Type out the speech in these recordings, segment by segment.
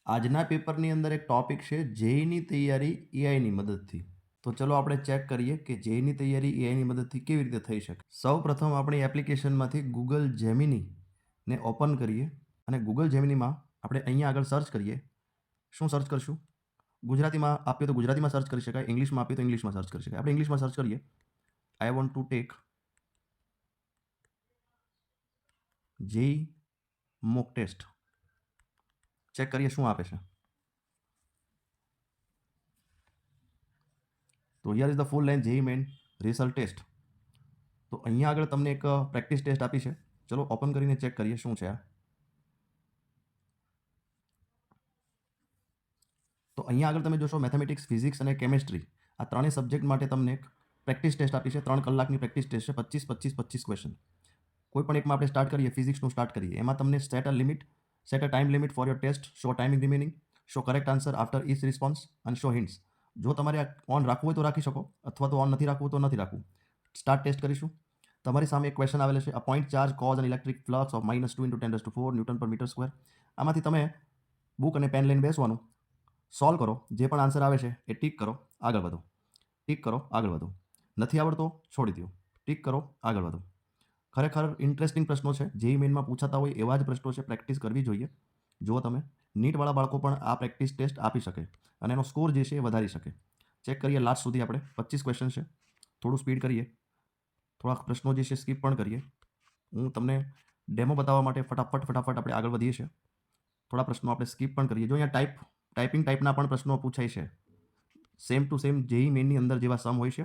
આજના પેપરની અંદર એક ટોપિક છે જેઈની તૈયારી એઆઈની મદદથી. તો ચલો આપણે ચેક કરીએ કે જેઈની તૈયારી એઆઈની મદદથી કેવી રીતે થઈ શકે. સૌપ્રથમ આપણી એપ્લિકેશનમાંથી ગૂગલ જેમિનીને ઓપન કરીએ અને ગૂગલ જેમિનીમાં આપણે અહીંયા આગળ સર્ચ કરીએ. શું સર્ચ કરશું? ગુજરાતીમાં આપીએ તો ગુજરાતીમાં સર્ચ કરી શકાય, ઇંગ્લિશમાં આપીએ તો ઇંગ્લિશમાં સર્ચ કરી શકાય. આપણે ઇંગ્લિશમાં સર્ચ કરીએ. I want to take JEE mock test. Check કરીએ શું આપે છે. તો here is the full length JEE main result test. તો અહીંયા આગળ તમને એક પ્રેક્ટિસ ટેસ્ટ આપી છે. ચલો ઓપન કરીને ચેક કરીએ શું છે આ. તો અહીંયા આગળ તમે જોશો મેથેમેટિક્સ, ફિઝિક્સ અને કેમેસ્ટ્રી આ ત્રણેય સબ્જેક્ટ માટે તમને એક પ્રેક્ટિસ ટેસ્ટ આપી છે. 3 કલાકની પ્રેક્ટિસ ટેસ્ટ છે. 25 ક્વેશ્ચન. કોઈ પણ એકમાં આપણે સ્ટાર્ટ કરીએ, ફિઝિક્સનું સ્ટાર્ટ કરીએ. એમાં તમને set a time limit for your test, show timing remaining, show correct answer after each response અને શો હિન્ટ્સ. જો તમારે આ ઓન રાખવું હોય તો રાખી શકો, અથવા તો ઓન નથી રાખવું તો નથી રાખવું. સ્ટાર્ટ ટેસ્ટ કરીશું. તમારી સામે એક ક્વેશ્ચન આવેલો છે, અ point charge cause an electric flux of -2 × 10⁴ newton પર મીટર સ્ક્વેર. આમાંથી તમે બુક અને પેન લઈને બેસવાનું, સોલ્વ કરો. જે પણ આન્સર આવે છે એ ટીક કરો, આગળ વધો. ટીક કરો, આગળ વધો. નથી આવડતો છોડી દો. ટીક કરો, આગળ વધો. ખરેખર ઇન્ટરેસ્ટિંગ પ્રશ્નો છે. જેઈ મેઇનમાં પૂછાતા હોય એવા જ પ્રશ્નો છે. પ્રેક્ટિસ કરવી જોઈએ. જો તમે નીટવાળા બાળકો પણ આ પ્રેક્ટિસ ટેસ્ટ આપી શકે અને એનો સ્કોર જે છે એ વધારી શકે. ચેક કરીએ લાસ્ટ સુધી. આપણે 25 ક્વેશ્ચન છે. થોડું સ્પીડ કરીએ. થોડાક પ્રશ્નો જે છે સ્કીપ પણ કરીએ. હું તમને ડેમો બતાવવા માટે ફટાફટ આપણે આગળ વધીએ છીએ. થોડા પ્રશ્નો આપણે સ્કીપ પણ કરીએ. જો અહીંયા ટાઈપિંગ ટાઈપના પણ પ્રશ્નો પૂછાય છે. સેમ ટુ સેમ જેઈ મેઇનની અંદર જેવા સમ હોય છે.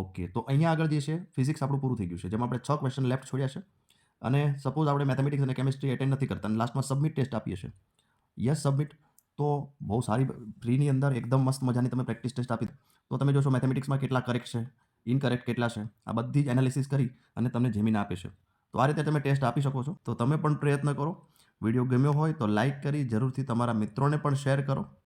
ઓકે, તો અહીંયા આગળ જે છે ફિઝિક્સ આપણું પૂરું થઈ ગયું છે, જેમાં આપણે 6 ક્વેશ્ચન લેફ્ટ છોડ્યા છે. અને સપોઝ આપણે મેથેમેટિક્સ અને કેમિસ્ટ્રી એટેન્ડ નથી કરતા અને લાસ્ટમાં સબમિટ ટેસ્ટ આપીએ છીએ. Yes submit. તો બહુ સારી ફ્રીની અંદર એકદમ મસ્ત મજાની તમે પ્રેક્ટિસ ટેસ્ટ આપી તો તમે જોશો મેથેમેટિક્સમાં કેટલા કરેક્ટ છે, ઇનકરેક્ટ કેટલા છે, આ બધી જ એનાલિસિસ કરી અને તમને જેમીન આપે છે. તો આ રીતે તમે ટેસ્ટ આપી શકો છો. તો તમે પણ પ્રયત્ન કરો. વિડીયો ગમ્યો હોય તો લાઈક કરી જરૂરથી તમારા મિત્રોને પણ શેર કરો.